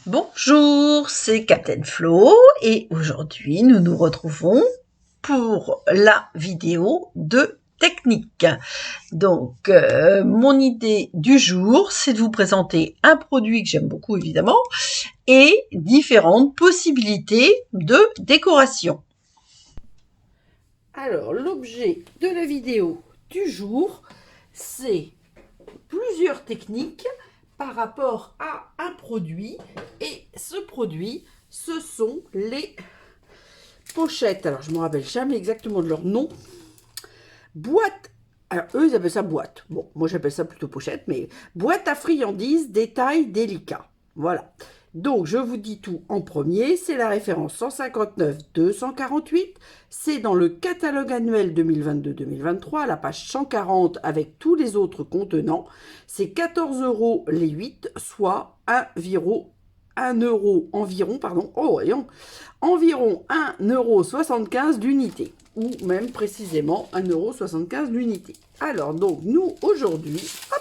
Bonjour, c'est Captain Flo et aujourd'hui nous nous retrouvons pour la vidéo de technique. Donc mon idée du jour, c'est de vous présenter un produit que j'aime beaucoup évidemment et différentes possibilités de décoration. Alors, l'objet de la vidéo du jour, c'est plusieurs techniques par rapport à un produit. Et ce produit, ce sont les pochettes. Alors, je ne me rappelle jamais exactement de leur nom. Boîte. Alors, eux, ils appellent ça boîte. Bon, moi, j'appelle ça plutôt pochette, mais boîte à friandises, détail délicat. Voilà. Donc, je vous dis tout en premier. C'est la référence 159-248. C'est dans le catalogue annuel 2022-2023, la page 140 avec tous les autres contenants. C'est 14 € les 8, soit un euro environ, pardon, oh voyons, environ 1,75 € d'unité, ou même précisément 1,75 € l'unité. Alors, donc, nous, aujourd'hui, hop,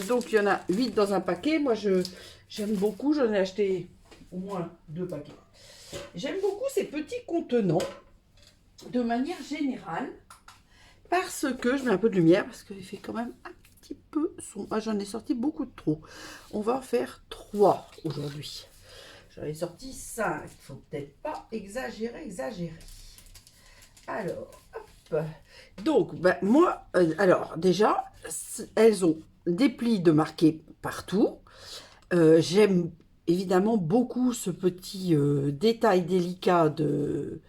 donc il y en a 8 dans un paquet. Moi, j'aime beaucoup, j'en ai acheté au moins 2 paquets. J'aime beaucoup ces petits contenants, de manière générale, parce que, je mets un peu de lumière, parce qu'il fait quand même un petit peu sombre. Ah, j'en ai sorti beaucoup de trop. On va en faire 3 aujourd'hui. J'en ai sorti 5. Il ne faut peut-être pas exagérer. Alors, hop. Donc, ben, moi, alors, déjà, elles ont des plis de marqués partout. J'aime évidemment beaucoup ce petit détail délicat de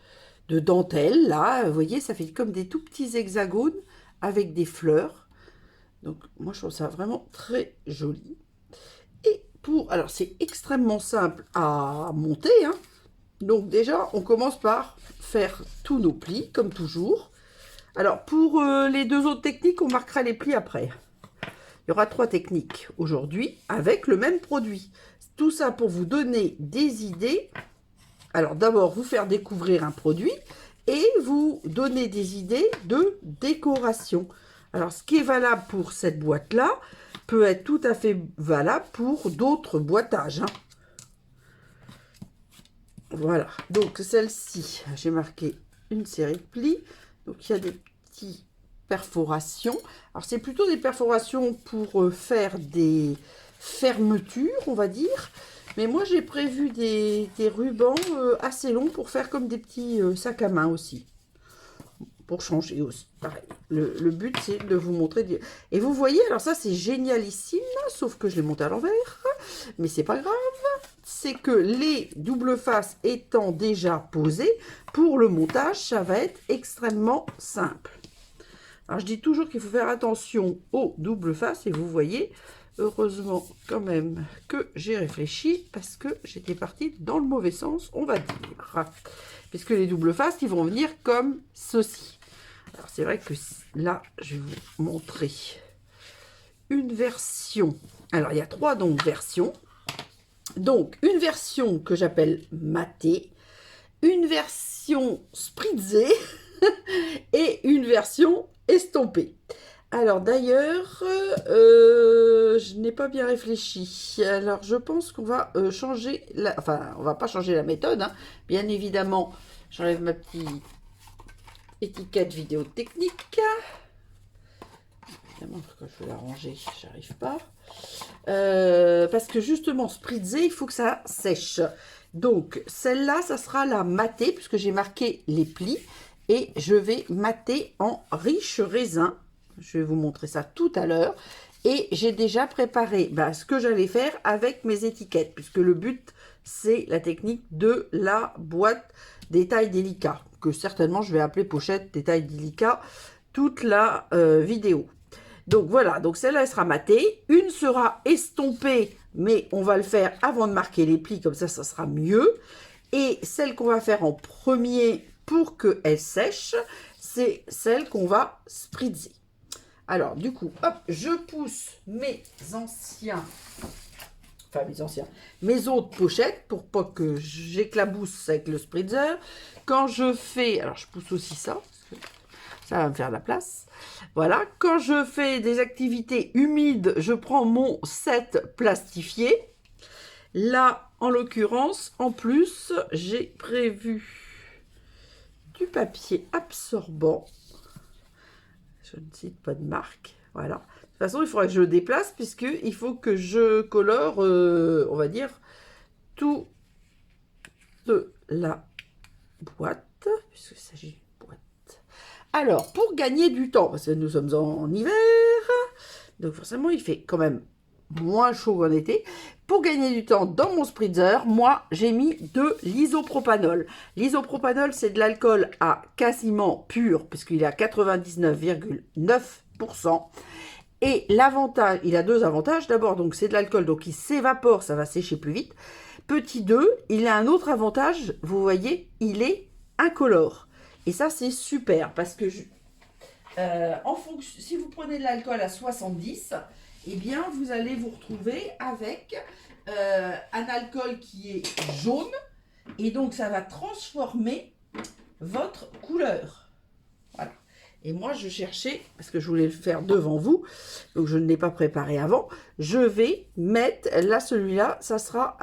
dentelle. Là, vous voyez, ça fait comme des tout petits hexagones avec des fleurs. Donc, moi, je trouve ça vraiment très joli. Et alors, c'est extrêmement simple à monter, hein. Donc déjà, on commence par faire tous nos plis, comme toujours. Alors, pour les 2 autres techniques, on marquera les plis après. Il y aura 3 techniques aujourd'hui avec le même produit. Tout ça pour vous donner des idées. Alors, d'abord, vous faire découvrir un produit et vous donner des idées de décoration. Alors, ce qui est valable pour cette boîte-là peut être tout à fait valable pour d'autres boîtages, hein. Voilà, donc celle-ci, j'ai marqué une série de plis. Donc il y a des petites perforations. Alors c'est plutôt des perforations pour faire des fermetures, on va dire. Mais moi j'ai prévu des rubans assez longs pour faire comme des petits sacs à main aussi. Pour changer aussi, pareil. Le but c'est de vous montrer. Et vous voyez, alors ça c'est génialissime, sauf que je l'ai monté à l'envers. Mais c'est pas grave. C'est que les doubles faces étant déjà posées, pour le montage, ça va être extrêmement simple. Alors, je dis toujours qu'il faut faire attention aux doubles faces, et vous voyez, heureusement quand même que j'ai réfléchi, parce que j'étais partie dans le mauvais sens, on va dire. Puisque les doubles faces, ils vont venir comme ceci. Alors, c'est vrai que là, je vais vous montrer une version. Alors, il y a 3 donc versions. Donc, une version que j'appelle matée, une version spritzée et une version estompée. Alors d'ailleurs, je n'ai pas bien réfléchi. Alors je pense qu'on va changer, enfin on va pas changer la méthode, hein. Bien évidemment, j'enlève ma petite étiquette vidéo technique. Évidemment, quand je vais la ranger, j'arrive pas. Parce que justement, spritzer, il faut que ça sèche. Donc, celle-là, ça sera la matée, puisque j'ai marqué les plis. Et je vais mater en riche raisin. Je vais vous montrer ça tout à l'heure. Et j'ai déjà préparé ce que j'allais faire avec mes étiquettes, puisque le but, c'est la technique de la boîte détail délicat, que certainement je vais appeler pochette détail délicat toute la vidéo. Donc voilà, donc celle-là, elle sera matée. Une sera estompée, mais on va le faire avant de marquer les plis, comme ça sera mieux. Et celle qu'on va faire en premier pour qu'elle sèche, c'est celle qu'on va spritzer. Alors, du coup, hop, je pousse mes autres pochettes pour pas que j'éclabousse avec le spritzer. Quand je fais, alors je pousse aussi ça, ça va me faire la place. Voilà, quand je fais des activités humides, je prends mon set plastifié. Là, en l'occurrence, en plus, j'ai prévu du papier absorbant. Je ne cite pas de marque. Voilà. De toute façon, il faudrait que je le déplace puisqu'il faut que je colore, on va dire, toute la boîte. Puisqu'il s'agit d'une boîte. Alors, pour gagner du temps, parce que nous sommes en hiver, donc forcément, il fait quand même moins chaud qu'en été. Pour gagner du temps dans mon spritzer, moi, j'ai mis de l'isopropanol. L'isopropanol, c'est de l'alcool à quasiment pur, puisqu'il est à 99,9%. Et l'avantage, il a deux avantages. D'abord, donc c'est de l'alcool, donc il s'évapore, ça va sécher plus vite. Petit 2, il a un autre avantage, vous voyez, il est incolore. Et ça, c'est super, parce que en fonction, si vous prenez de l'alcool à 70, eh bien, vous allez vous retrouver avec un alcool qui est jaune. Et donc, ça va transformer votre couleur. Voilà. Et moi, je cherchais, parce que je voulais le faire devant vous, donc je ne l'ai pas préparé avant, je vais mettre, là, celui-là, ça sera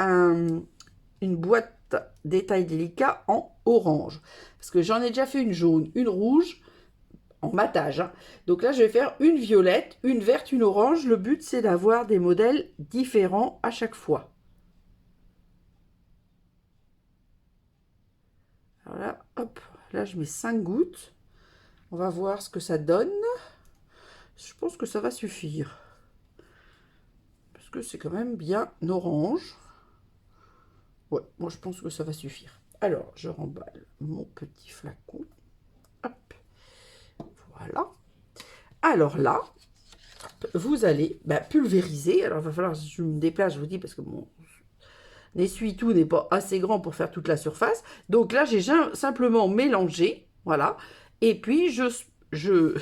une boîte détail délicat en orange. Parce que j'en ai déjà fait une jaune, une rouge, en matage. Hein. Donc là, je vais faire une violette, une verte, une orange. Le but, c'est d'avoir des modèles différents à chaque fois. Voilà, hop, là, je mets 5 gouttes. On va voir ce que ça donne. Je pense que ça va suffire. Parce que c'est quand même bien orange. Ouais, moi, je pense que ça va suffire. Alors, je remballe mon petit flacon. Hop, voilà. Alors là, vous allez pulvériser. Alors, il va falloir que je me déplace, je vous dis, parce que mon essuie-tout n'est pas assez grand pour faire toute la surface. Donc là, j'ai simplement mélangé, voilà. Et puis, je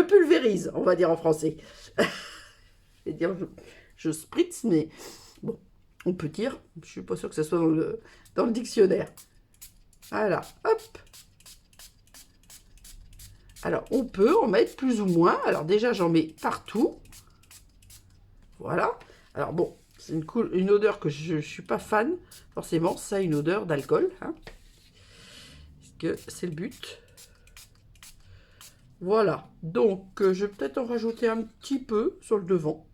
pulvérise, on va dire en français. Je vais dire, je spritz, mais bon, on peut dire. Je ne suis pas sûre que ça soit dans le dictionnaire. Voilà, hop. Alors, on peut en mettre plus ou moins. Alors, déjà, j'en mets partout. Voilà. Alors, bon, c'est une odeur que je ne suis pas fan. Forcément, ça a une odeur d'alcool. Hein, parce que c'est le but. Voilà. Donc, je vais peut-être en rajouter un petit peu sur le devant.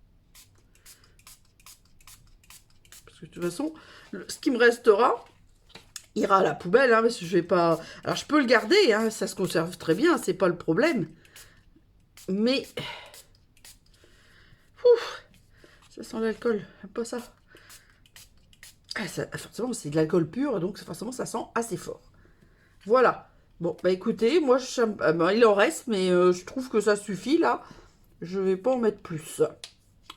Parce que de toute façon, ce qui me restera ira à la poubelle. Hein, parce que je vais pas... Alors, je peux le garder. Hein, ça se conserve très bien. C'est pas le problème. Mais... Ouf, ça sent l'alcool. Pas ça. Ah, forcément, c'est de l'alcool pur. Donc, forcément, ça sent assez fort. Voilà. Bon, bah écoutez, moi, il en reste. Mais je trouve que ça suffit, là. Je vais pas en mettre plus.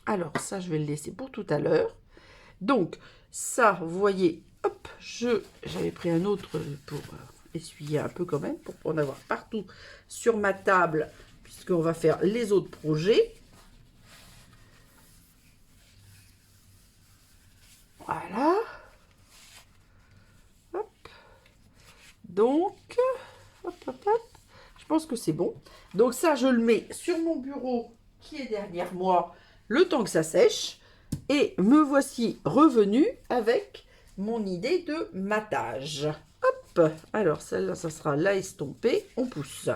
Alors, ça, je vais le laisser pour tout à l'heure. Donc, ça, vous voyez, hop, j'avais pris un autre pour essuyer un peu quand même, pour en avoir partout sur ma table, puisqu'on va faire les autres projets. Voilà. Hop. Donc, hop, hop, hop. Je pense que c'est bon. Donc ça, je le mets sur mon bureau qui est derrière moi, le temps que ça sèche. Et me voici revenu avec mon idée de matage. Hop. Alors celle-là, ça sera là estompée. On pousse.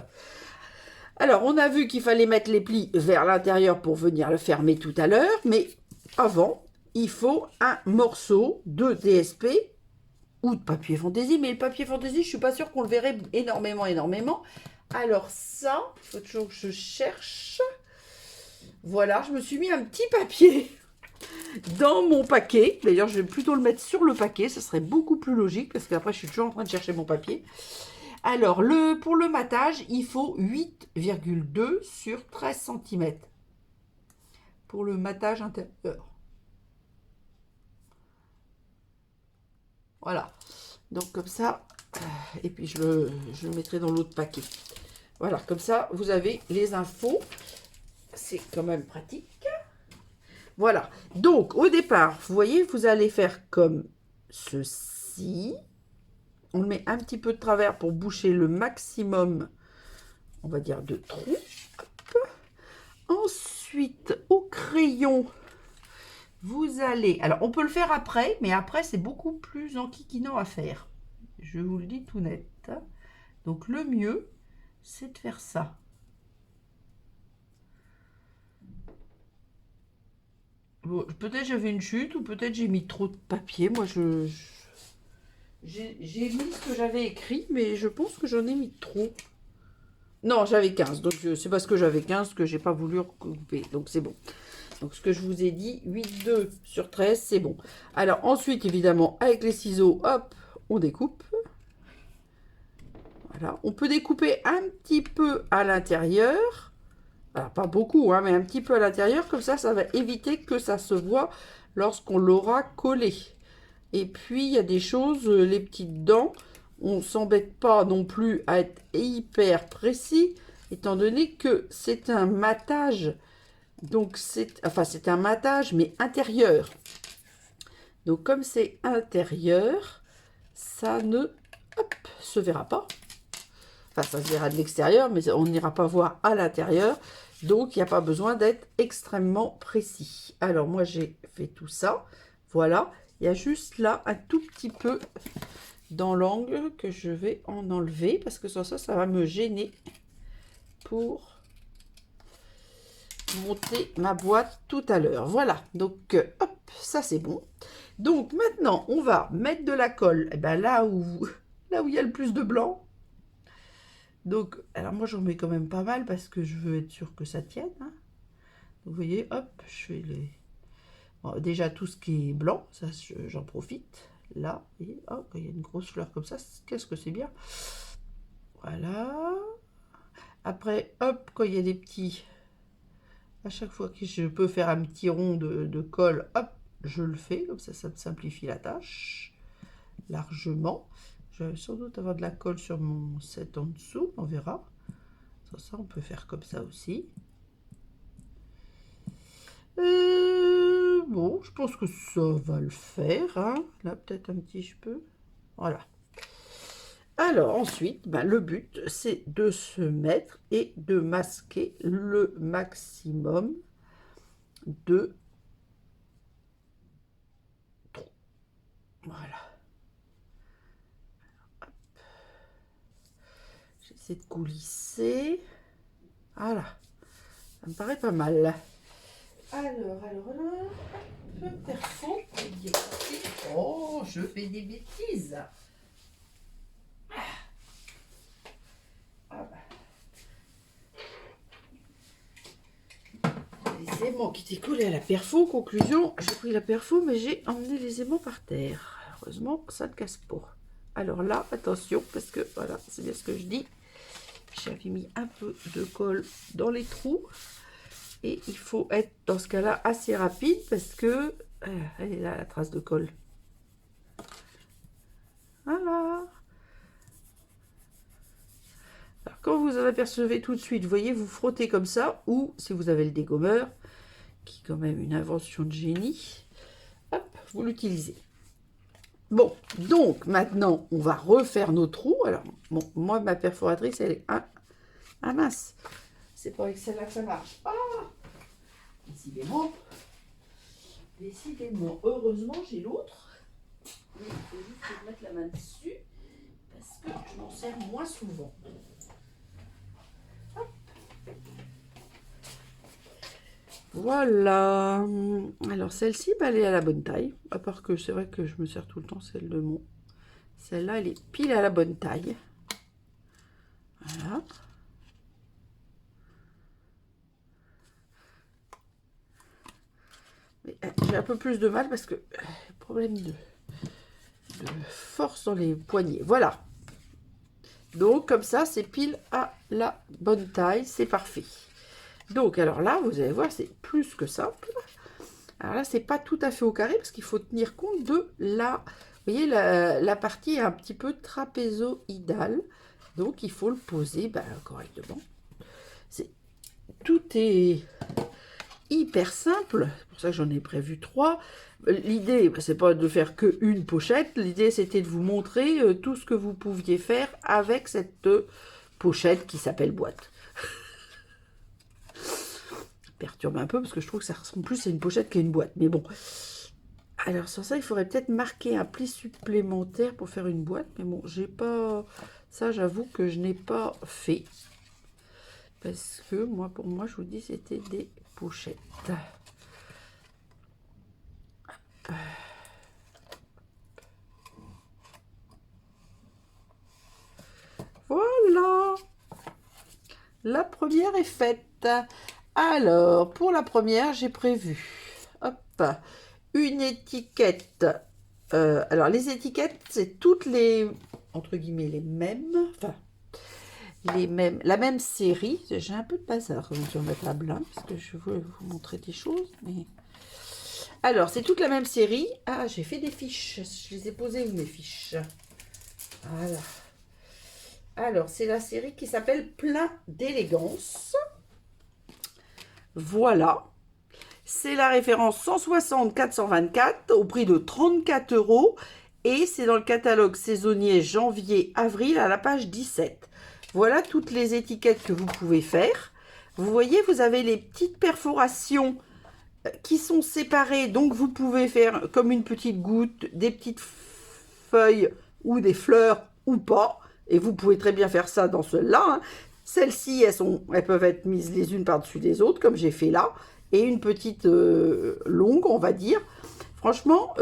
Alors, on a vu qu'il fallait mettre les plis vers l'intérieur pour venir le fermer tout à l'heure. Mais avant, il faut un morceau de DSP ou de papier fantaisie. Mais le papier fantaisie, je ne suis pas sûre qu'on le verrait énormément. Alors ça, il faut toujours que je cherche. Voilà, je me suis mis un petit papier dans mon paquet. D'ailleurs, je vais plutôt le mettre sur le paquet. Ça serait beaucoup plus logique parce qu'après, je suis toujours en train de chercher mon papier. Alors, pour le matage, il faut 8,2 sur 13 cm. Pour le matage intérieur. Voilà. Donc, comme ça. Et puis, je le mettrai dans l'autre paquet. Voilà, comme ça, vous avez les infos. C'est quand même pratique. Voilà. Donc, au départ, vous voyez, vous allez faire comme ceci. On le met un petit peu de travers pour boucher le maximum, on va dire, de trous. Hop. Ensuite, au crayon, vous allez... Alors, on peut le faire après, mais après, c'est beaucoup plus enquiquinant à faire. Je vous le dis tout net. Donc, le mieux, c'est de faire ça. Bon, peut-être j'avais une chute, ou peut-être j'ai mis trop de papier. Moi, j'ai mis ce que j'avais écrit, mais je pense que j'en ai mis trop. Non, j'avais 15, donc c'est parce que j'avais 15 que j'ai pas voulu recouper, donc c'est bon. Donc ce que je vous ai dit, 8,2 sur 13, c'est bon. Alors ensuite, évidemment, avec les ciseaux, hop, on découpe. Voilà, on peut découper un petit peu à l'intérieur. Alors pas beaucoup, hein, mais un petit peu à l'intérieur, comme ça va éviter que ça se voit lorsqu'on l'aura collé. Et puis, il y a des choses, les petites dents, on ne s'embête pas non plus à être hyper précis, étant donné que c'est un matage. Donc, c'est un matage, mais intérieur. Donc, comme c'est intérieur, ça ne se verra pas. Enfin, ça se verra de l'extérieur, mais on n'ira pas voir à l'intérieur. Donc, il n'y a pas besoin d'être extrêmement précis. Alors, moi, j'ai fait tout ça. Voilà. Il y a juste là un tout petit peu dans l'angle que je vais en enlever parce que sans ça, ça va me gêner pour monter ma boîte tout à l'heure. Voilà, donc hop, ça c'est bon. Donc maintenant, on va mettre de la colle là où il y a le plus de blanc. Donc, alors moi j'en mets quand même pas mal parce que je veux être sûre que ça tienne. Hein. Donc, vous voyez, hop, je fais les... Bon, déjà tout ce qui est blanc, ça j'en profite. Là, vous voyez, oh, quand il y a une grosse fleur comme ça, qu'est-ce que c'est bien. Voilà. Après, hop, quand il y a des petits... À chaque fois que je peux faire un petit rond de colle, hop, je le fais. Comme ça me simplifie la tâche largement. Je vais sans doute avoir de la colle sur mon set en dessous, on verra. Sans ça, on peut faire comme ça aussi. Bon, je pense que ça va le faire. Hein. Là, peut-être un petit je peux. Voilà. Alors, ensuite, le but, c'est de se mettre et de masquer le maximum de trous. Voilà. J'essaie de coulisser. Voilà. Ça me paraît pas mal. Alors, perfo. Oh, je fais des bêtises. Les aimants qui étaient collés à la perfo. Conclusion, j'ai pris la perfo, mais j'ai emmené les aimants par terre. Heureusement, ça ne casse pas. Alors là, attention, parce que, voilà, c'est bien ce que je dis. J'avais mis un peu de colle dans les trous. Et il faut être, dans ce cas-là, assez rapide, parce que... elle est là, la trace de colle. Voilà. Alors, quand vous en apercevez tout de suite, vous voyez, vous frottez comme ça, ou si vous avez le dégommeur, qui est quand même une invention de génie, hop, vous l'utilisez. Bon, donc maintenant, on va refaire nos trous. Alors, bon, moi, ma perforatrice, elle est... Ah mince, c'est pas avec celle-là que ça marche. Ah, décidément, heureusement, j'ai l'autre. Il faut juste que je mette la main dessus, parce que je m'en sers moins souvent. Hop. Voilà. Alors celle-ci, elle est à la bonne taille. À part que c'est vrai que je me sers tout le temps celle de mon. Celle-là, elle est pile à la bonne taille. Voilà. J'ai un peu plus de mal parce que problème de force dans les poignets. Voilà. Donc comme ça, c'est pile à la bonne taille. C'est parfait. Donc alors là, vous allez voir, c'est plus que simple. Alors là, c'est pas tout à fait au carré parce qu'il faut tenir compte de la... Vous voyez, la partie est un petit peu trapézoïdale. Donc il faut le poser correctement. Tout est hyper simple. C'est pour ça que j'en ai prévu 3. L'idée, c'est pas de faire que une pochette. L'idée, c'était de vous montrer tout ce que vous pouviez faire avec cette pochette qui s'appelle boîte. perturbe un peu parce que je trouve que ça ressemble plus à une pochette qu'à une boîte. Mais bon. Alors, sur ça, il faudrait peut-être marquer un pli supplémentaire pour faire une boîte. Mais bon, j'ai pas... Ça, j'avoue que je n'ai pas fait. Parce que, moi, pour moi, je vous dis, c'était des pochettes. Voilà. La première est faite. Alors, pour la première, j'ai prévu... Hop, une étiquette. Alors, les étiquettes, c'est toutes les, entre guillemets, les mêmes. Enfin, les mêmes, la même série. J'ai un peu de bazar sur ma table, hein, parce que je veux vous montrer des choses. Mais... Alors, c'est toute la même série. Ah, j'ai fait des fiches. Je les ai posées où, mes fiches? Voilà. Alors, c'est la série qui s'appelle Plein d'élégance. Voilà. C'est la référence 160-424 au prix de 34 € et c'est dans le catalogue saisonnier janvier-avril à la page 17. Voilà toutes les étiquettes que vous pouvez faire. Vous voyez, vous avez les petites perforations qui sont séparées, donc vous pouvez faire comme une petite goutte, des petites feuilles ou des fleurs ou pas. Et vous pouvez très bien faire ça dans celle-là, hein. Celles-ci, elles peuvent être mises les unes par-dessus les autres, comme j'ai fait là. Et une petite longue, on va dire. Franchement,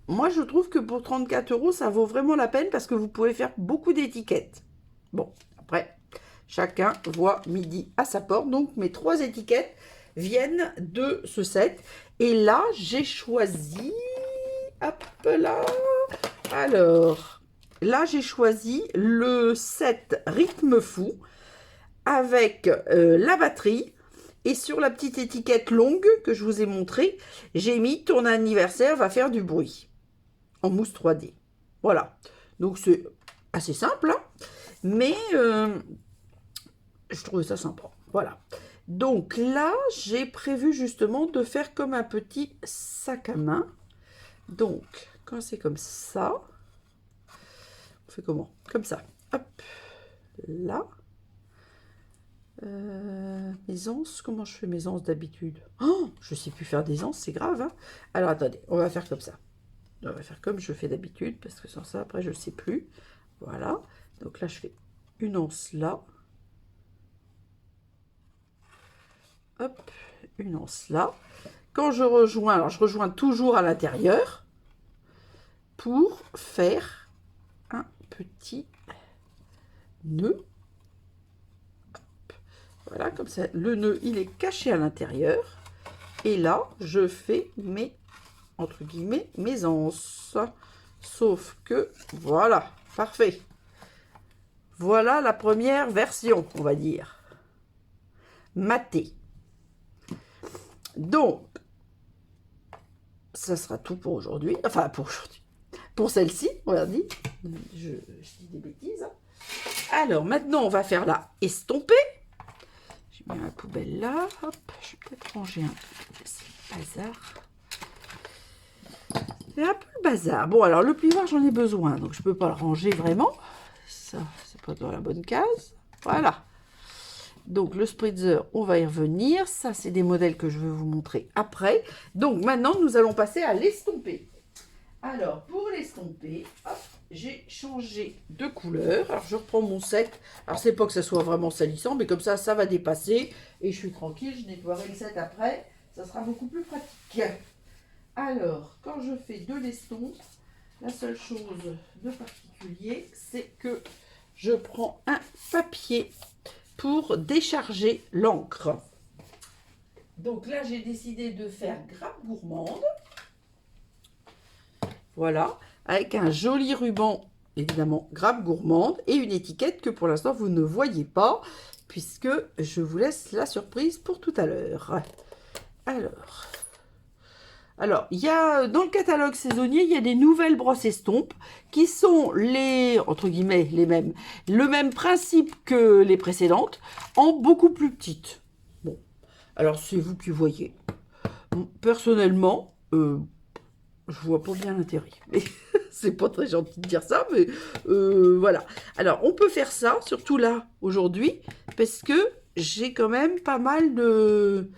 moi, je trouve que pour 34 €, ça vaut vraiment la peine parce que vous pouvez faire beaucoup d'étiquettes. Bon, après, chacun voit midi à sa porte. Donc, mes 3 étiquettes viennent de ce set. Et là, j'ai choisi... Hop là. Alors, là, j'ai choisi le set Rythme Fou avec la batterie. Et sur la petite étiquette longue que je vous ai montrée, j'ai mis « Ton anniversaire va faire du bruit » en mousse 3D. Voilà. Donc, c'est assez simple, hein, mais je trouvais ça sympa. Voilà. Donc là, j'ai prévu justement de faire comme un petit sac à main. Donc, quand c'est comme ça, on fait comment? Comme ça. Hop. Là. Mes anses, comment je fais mes anses d'habitude? Oh, je sais plus faire des anses, c'est grave, hein. Alors attendez, on va faire comme ça. On va faire comme je fais d'habitude, parce que sans ça, après, je sais plus. Voilà. Donc là, je fais une anse là. Hop, une anse là. Quand je rejoins, alors je rejoins toujours à l'intérieur pour faire un petit nœud. Voilà, comme ça, le nœud, il est caché à l'intérieur. Et là, je fais mes, entre guillemets, mes anses. Sauf que, voilà, parfait. Voilà la première version, on va dire. Matée. Donc, ça sera tout pour aujourd'hui. Enfin, pour aujourd'hui. Pour celle-ci, on va dire. Je dis des bêtises. Alors, maintenant, on va faire la estompée. J'ai mis la poubelle là. Hop, je vais peut-être ranger un peu ce bazar. C'est un peu le bazar. Bon, alors, le plioir, j'en ai besoin. Donc, je ne peux pas le ranger vraiment. Ça, c'est pas dans la bonne case. Voilà. Donc, le spritzer, on va y revenir. Ça, c'est des modèles que je vais vous montrer après. Donc, maintenant, nous allons passer à l'estomper. Alors, pour l'estomper, j'ai changé de couleur. Alors, je reprends mon set. Alors, c'est pas que ça soit vraiment salissant, mais comme ça, ça va dépasser. Et je suis tranquille, je nettoierai le set après. Ça sera beaucoup plus pratique. Alors, quand je fais de l'estompe, la seule chose de particulier, c'est que je prends un papier pour décharger l'encre. Donc là, j'ai décidé de faire grappe gourmande. Voilà, avec un joli ruban, évidemment, grappe gourmande, et une étiquette que pour l'instant, vous ne voyez pas, puisque je vous laisse la surprise pour tout à l'heure. Alors, il y a, dans le catalogue saisonnier, il y a des nouvelles brosses estompes qui sont les, entre guillemets, les mêmes, le même principe que les précédentes, en beaucoup plus petites. Bon, alors c'est vous qui voyez. Personnellement, je vois pas bien l'intérêt. Mais c'est pas très gentil de dire ça, mais voilà. Alors, on peut faire ça, surtout là, aujourd'hui, parce que j'ai quand même pas mal de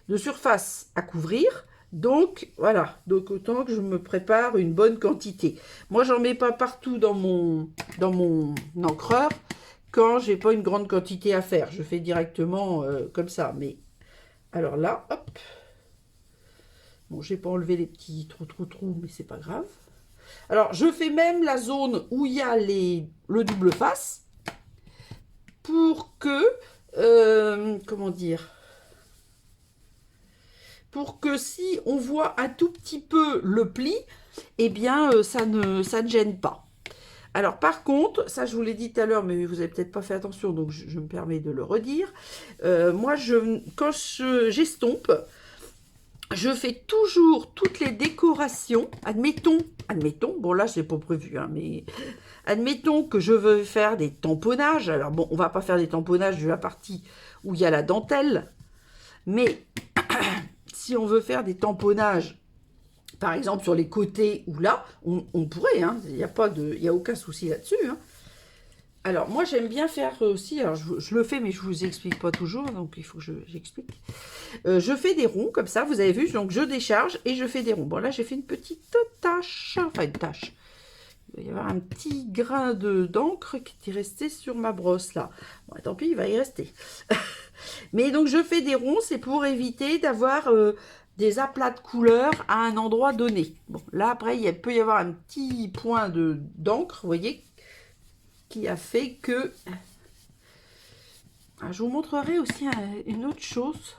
de surface à couvrir. Donc, voilà. Donc, autant que je me prépare une bonne quantité. Moi, j'en mets pas partout dans mon encreur quand j'ai pas une grande quantité à faire. Je fais directement comme ça. Mais, alors là, hop. Bon, j'ai pas enlevé les petits trous, mais c'est pas grave. Alors, je fais même la zone où il y a le double face pour que, comment dire, pour que si on voit un tout petit peu le pli, eh bien, ça ne gêne pas. Alors, par contre, ça, je vous l'ai dit tout à l'heure, mais vous n'avez peut-être pas fait attention, donc je me permets de le redire. Moi, quand j'estompe, je fais toujours toutes les décorations. Admettons, bon là, c'est pas prévu, hein, mais admettons que je veux faire des tamponnages. Alors bon, on va pas faire des tamponnages de la partie où il y a la dentelle, mais si on veut faire des tamponnages, par exemple sur les côtés ou là, on pourrait, hein, il n'y a aucun souci là-dessus. Hein. Alors moi j'aime bien faire aussi, alors je le fais mais je vous explique pas toujours, donc il faut que j'explique. Je fais des ronds comme ça, vous avez vu, donc je décharge et je fais des ronds. Bon là j'ai fait une petite tache, enfin une tache. Il va y avoir un petit grain d'encre qui est resté sur ma brosse là. Bon tant pis, il va y rester. Mais donc je fais des ronds, c'est pour éviter d'avoir des aplats de couleurs à un endroit donné. Bon là après il peut y avoir un petit point d'encre, vous voyez, qui a fait que... Alors, je vous montrerai aussi une autre chose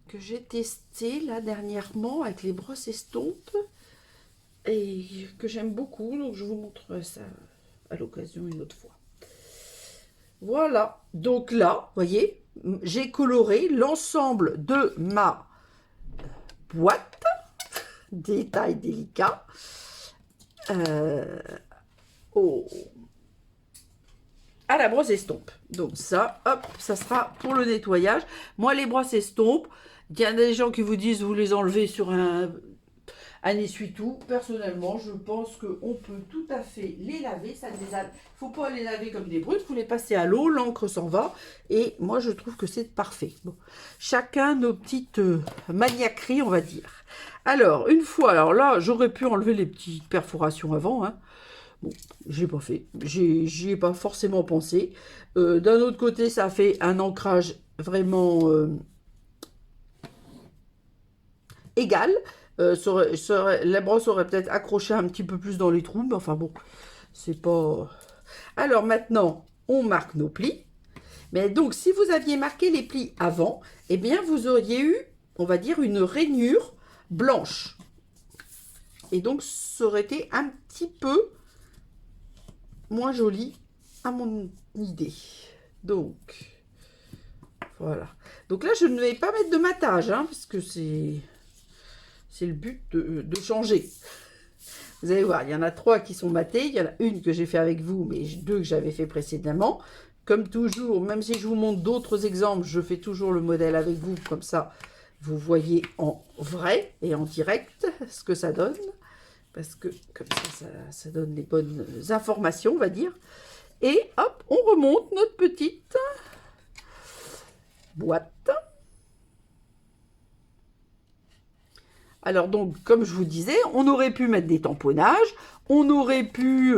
que j'ai testé là dernièrement avec les brosses estompes et que j'aime beaucoup, donc je vous montrerai ça à l'occasion une autre fois. Voilà, donc là, vous voyez, j'ai coloré l'ensemble de ma boîte, détail délicat, à la brosse estompe. Donc ça, hop, ça sera pour le nettoyage. Moi, les brosses estompes, il y a des gens qui vous disent vous les enlevez sur un essuie-tout. Personnellement, je pense qu'on peut tout à fait les laver. Il ne faut pas les laver comme des brutes, il faut les passer à l'eau, l'encre s'en va. Et moi, je trouve que c'est parfait. Bon. Chacun nos petites maniaqueries, on va dire. Alors, une fois, alors là, j'aurais pu enlever les petites perforations avant, hein. Bon, j'ai pas fait, j'y ai pas forcément pensé. D'un autre côté, ça fait un ancrage vraiment égal. La brosse aurait peut-être accroché un petit peu plus dans les trous, mais enfin bon, c'est pas... Alors maintenant, on marque nos plis. Mais donc, si vous aviez marqué les plis avant, eh bien, vous auriez eu, on va dire, une rainure blanche. Et donc, ça aurait été un petit peu moins joli à mon idée. Donc, voilà. Donc là, je ne vais pas mettre de matage, hein, parce que c'est le but de changer. Vous allez voir, il y en a 3 qui sont matées. Il y en a une que j'ai fait avec vous, mais 2 que j'avais fait précédemment. Comme toujours, même si je vous montre d'autres exemples, je fais toujours le modèle avec vous. Comme ça, vous voyez en vrai et en direct ce que ça donne. Parce que comme ça donne les bonnes informations, on va dire. Et hop, on remonte notre petite boîte. Alors donc, comme je vous disais, on aurait pu mettre des tamponnages, on aurait pu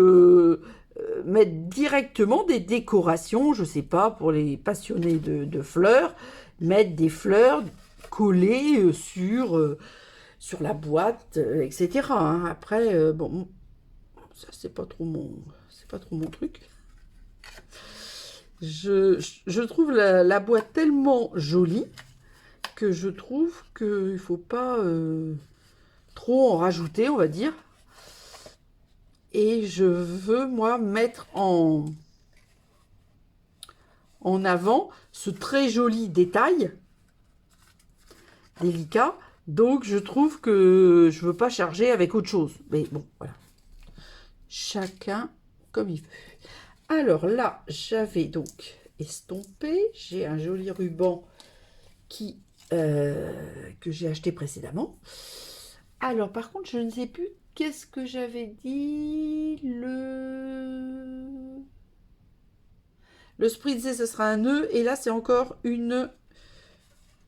mettre directement des décorations, je sais pas, pour les passionnés de fleurs, mettre des fleurs collées sur la boîte, etc. Hein. Après, bon, ça c'est pas trop mon truc. Je trouve la boîte tellement jolie que je trouve qu'il ne faut pas trop en rajouter, on va dire. Et je veux, moi, mettre en avant ce très joli détail délicat. Donc, je trouve que je ne veux pas charger avec autre chose. Mais bon, voilà. Chacun comme il veut. Alors là, j'avais donc estompé. J'ai un joli ruban que j'ai acheté précédemment. Alors, par contre, je ne sais plus qu'est-ce que j'avais dit. Le spritz, ce sera un nœud. Et là, c'est encore une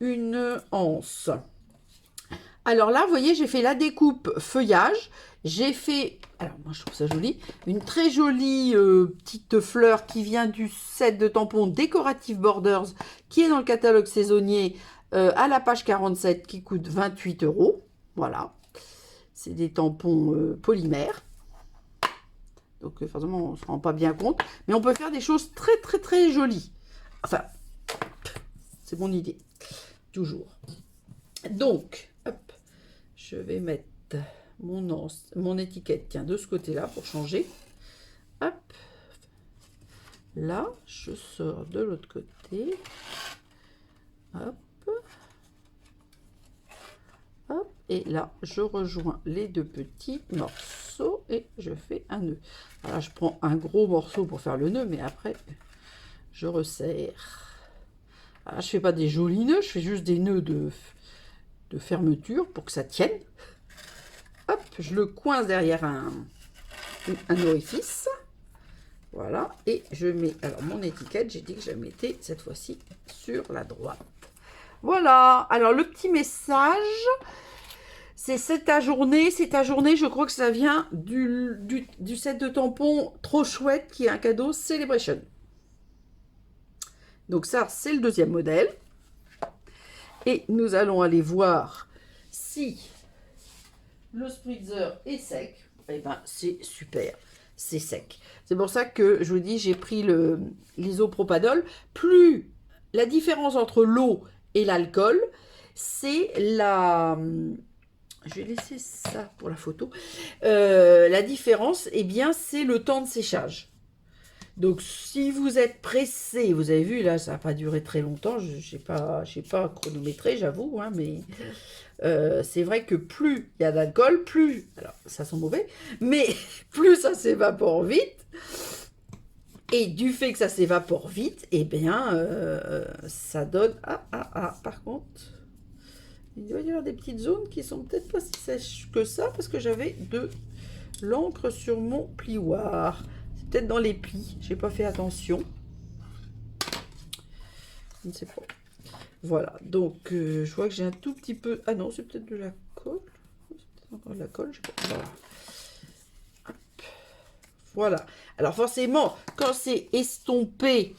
une anse. Alors là, vous voyez, j'ai fait la découpe feuillage. J'ai fait, alors moi je trouve ça joli, une très jolie petite fleur qui vient du set de tampons Decorative Borders qui est dans le catalogue saisonnier à la page 47 qui coûte 28 €. Voilà, c'est des tampons polymères. Donc forcément on ne se rend pas bien compte, mais on peut faire des choses très très très jolies. Enfin, c'est mon idée, toujours. Donc, hop, je vais mettre mon étiquette, tiens, de ce côté-là pour changer. Hop, là, je sors de l'autre côté. Hop, hop, et là, je rejoins les deux petits morceaux et je fais un nœud. Alors, je prends un gros morceau pour faire le nœud, mais après, je resserre. Alors, je fais pas des jolis nœuds, je fais juste des nœuds de fermeture pour que ça tienne. Hop, je le coince derrière un orifice. Voilà, et je mets, alors mon étiquette, j'ai dit que je la mettais cette fois-ci sur la droite. Voilà, alors le petit message, c'est ta journée, je crois que ça vient du set de tampons trop chouette qui est un cadeau Celebration. Donc ça, c'est le deuxième modèle. Et nous allons aller voir si le spritzer est sec. Eh ben, c'est super, c'est sec. C'est pour ça que je vous dis, j'ai pris l'isopropanol. Plus la différence entre l'eau et l'alcool, c'est la... Je vais laisser ça pour la photo. La différence, eh bien, c'est le temps de séchage. Donc, si vous êtes pressé, vous avez vu, là, ça n'a pas duré très longtemps, je n'ai pas chronométré, j'avoue, hein, mais c'est vrai que plus il y a d'alcool, plus, alors ça sent mauvais, mais plus ça s'évapore vite. Et du fait que ça s'évapore vite, eh bien, ça donne... par contre, il doit y avoir des petites zones qui sont peut-être pas si sèches que ça, parce que j'avais de l'encre sur mon plioir. Peut-être dans les plis, j'ai pas fait attention. Je ne sais pas. Voilà, donc je vois que j'ai un tout petit peu... Ah non, c'est peut-être de la colle. C'est peut-être encore de la colle, je sais pas. Voilà. Hop. Voilà. Alors forcément, quand c'est estompé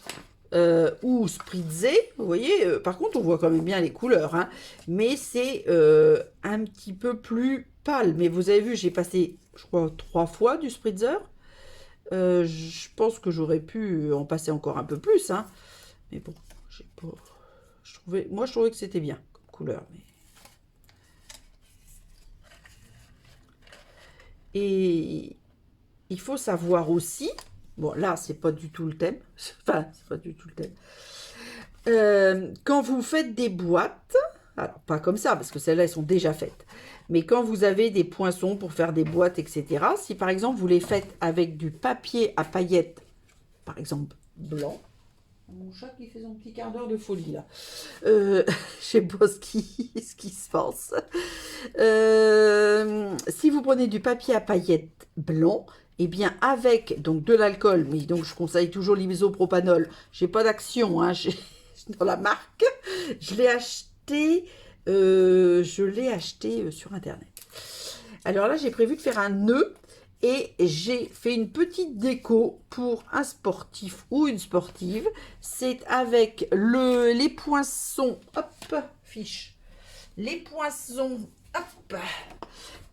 ou spritzé, vous voyez, par contre, on voit quand même bien les couleurs, hein, mais c'est un petit peu plus pâle. Mais vous avez vu, j'ai passé, je crois, 3 fois du spritzer. Je pense que j'aurais pu en passer encore un peu plus, hein. Mais bon, j'ai pas... Moi, je trouvais que c'était bien comme couleur. Mais... Et il faut savoir aussi, bon là, c'est pas du tout le thème, enfin, c'est pas du tout le thème. Quand vous faites des boîtes, alors pas comme ça, parce que celles-là, elles sont déjà faites. Mais quand vous avez des poinçons pour faire des boîtes, etc., si par exemple vous les faites avec du papier à paillettes, par exemple blanc, mon chat qui fait son petit quart d'heure de folie là, je sais pas ce qui se passe. Si vous prenez du papier à paillettes blanc, et bien avec donc de l'alcool, mais donc je conseille toujours l'isopropanol, j'ai pas d'action hein, dans la marque, je l'ai acheté. Sur internet. Alors là, j'ai prévu de faire un nœud et j'ai fait une petite déco pour un sportif ou une sportive. C'est avec les poinçons, hop, fiche, les poinçons, hop,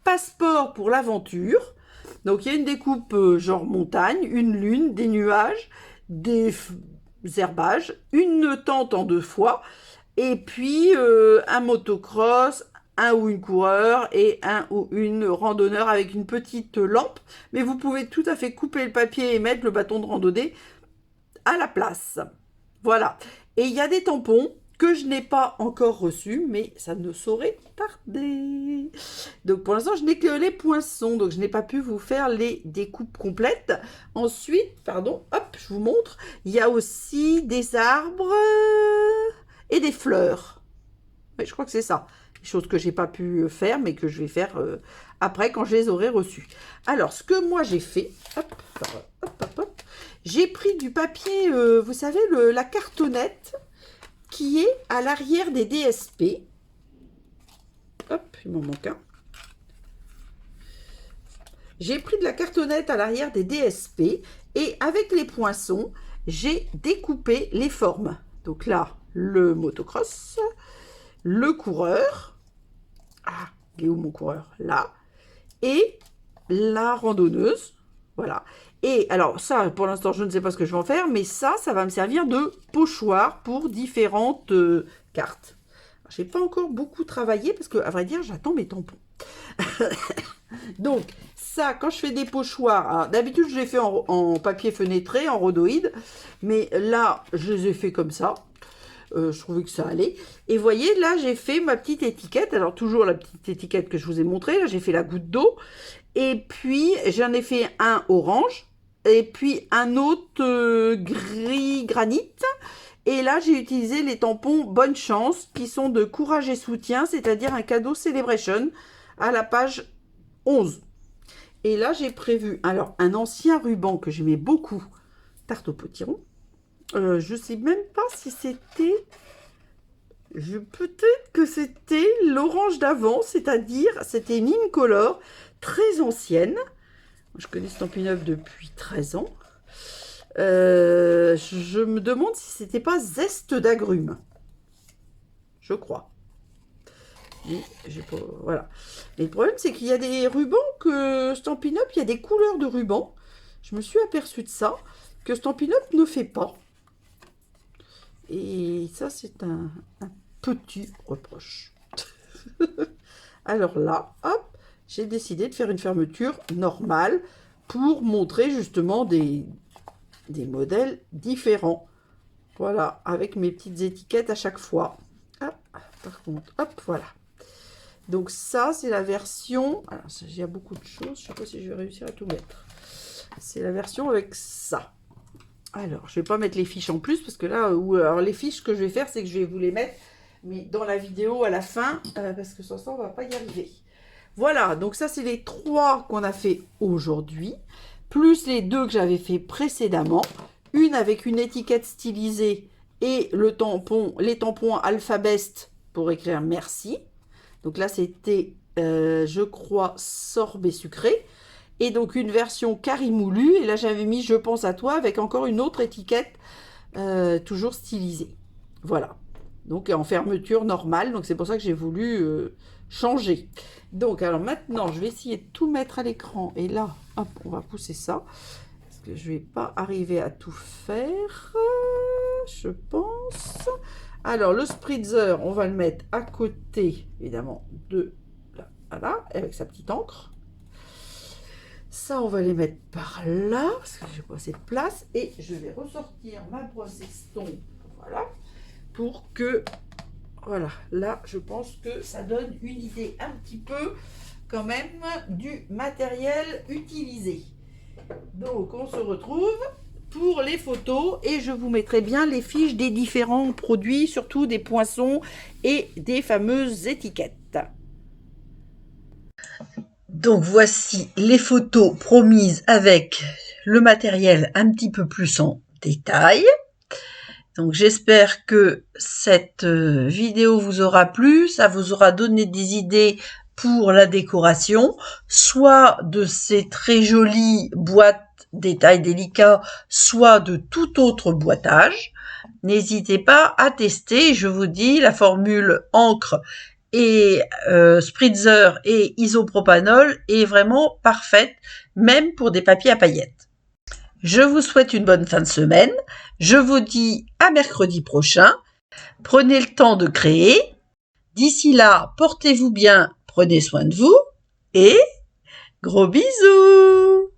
passeport pour l'aventure. Donc il y a une découpe genre montagne, une lune, des nuages, des herbages, une tente en 2 fois. Et puis, un motocross, un ou une coureur et un ou une randonneur avec une petite lampe. Mais vous pouvez tout à fait couper le papier et mettre le bâton de randonnée à la place. Voilà. Et il y a des tampons que je n'ai pas encore reçus, mais ça ne saurait tarder. Donc, pour l'instant, je n'ai que les poinçons, donc je n'ai pas pu vous faire les découpes complètes. Ensuite, pardon, hop, je vous montre. Il y a aussi des arbres... et des fleurs. Oui, je crois que c'est ça. Des choses que j'ai pas pu faire, mais que je vais faire après quand je les aurai reçues. Alors, ce que moi j'ai fait, hop, j'ai pris du papier, vous savez, la cartonnette qui est à l'arrière des DSP. Hop, il m'en manque un. J'ai pris de la cartonnette à l'arrière des DSP et avec les poinçons, j'ai découpé les formes. Donc là, le motocross, le coureur. Ah, il est où mon coureur? Là. Et la randonneuse. Voilà. Et alors ça, pour l'instant, je ne sais pas ce que je vais en faire, mais ça va me servir de pochoir pour différentes cartes. Je n'ai pas encore beaucoup travaillé parce que, à vrai dire, j'attends mes tampons. Donc, ça, quand je fais des pochoirs, d'habitude, je les fais en papier fenêtré, en rhodoïde, mais là, je les ai fait comme ça. Je trouvais que ça allait. Et vous voyez, là, j'ai fait ma petite étiquette. Alors, toujours la petite étiquette que je vous ai montrée. Là, j'ai fait la goutte d'eau. Et puis, j'en ai fait un orange. Et puis, un autre gris granit. Et là, j'ai utilisé les tampons Bonne Chance, qui sont de Courage et Soutien, c'est-à-dire un cadeau Celebration, à la page 11. Et là, j'ai prévu, alors, un ancien ruban que j'aimais beaucoup, tarte au potiron. Je ne sais même pas si c'était... Peut-être que c'était l'orange d'avant, c'est-à-dire, c'était une incolore très ancienne. Je connais Stampin' Up depuis 13 ans. Je me demande si c'était pas zeste d'agrumes. Je crois. Mais j'ai pas... Voilà. Et le problème, c'est qu'il y a des rubans que Stampin' Up, il y a des couleurs de rubans. Je me suis aperçue de ça, que Stampin' Up ne fait pas. Et ça, c'est un petit reproche. Alors là, hop, j'ai décidé de faire une fermeture normale pour montrer justement des modèles différents. Voilà, avec mes petites étiquettes à chaque fois. Ah, par contre, hop, voilà. Donc ça, c'est la version... Alors, il y a beaucoup de choses, je ne sais pas si je vais réussir à tout mettre. C'est la version avec ça. Alors, je ne vais pas mettre les fiches en plus, parce que là, alors les fiches que je vais faire, c'est que je vais vous les mettre, mais dans la vidéo à la fin, parce que sans ça, on ne va pas y arriver. Voilà, donc ça, c'est les 3 qu'on a fait aujourd'hui, plus les 2 que j'avais fait précédemment. Une avec une étiquette stylisée et les tampons Alphabest pour écrire merci. Donc là, c'était, je crois, sorbet sucré. Et donc, une version carimoulu. Et là, j'avais mis Je pense à toi avec encore une autre étiquette, toujours stylisée. Voilà. Donc, en fermeture normale. Donc, c'est pour ça que j'ai voulu changer. Donc, alors maintenant, je vais essayer de tout mettre à l'écran. Et là, hop, on va pousser ça. Parce que je ne vais pas arriver à tout faire, je pense. Alors, le spritzer, on va le mettre à côté, évidemment, de là, voilà, avec sa petite encre. Ça, on va les mettre par là, parce que j'ai pas assez de place. Et je vais ressortir ma brosse estompe, voilà, pour que, voilà, là, je pense que ça donne une idée un petit peu, quand même, du matériel utilisé. Donc, on se retrouve pour les photos et je vous mettrai bien les fiches des différents produits, surtout des poinçons et des fameuses étiquettes. Donc voici les photos promises avec le matériel un petit peu plus en détail. Donc j'espère que cette vidéo vous aura plu, ça vous aura donné des idées pour la décoration, soit de ces très jolies boîtes détails délicats, soit de tout autre boitage. N'hésitez pas à tester, je vous dis, la formule encre et spritzer et isopropanol est vraiment parfaite, même pour des papiers à paillettes. Je vous souhaite une bonne fin de semaine. Je vous dis à mercredi prochain. Prenez le temps de créer. D'ici là, portez-vous bien, prenez soin de vous et gros bisous!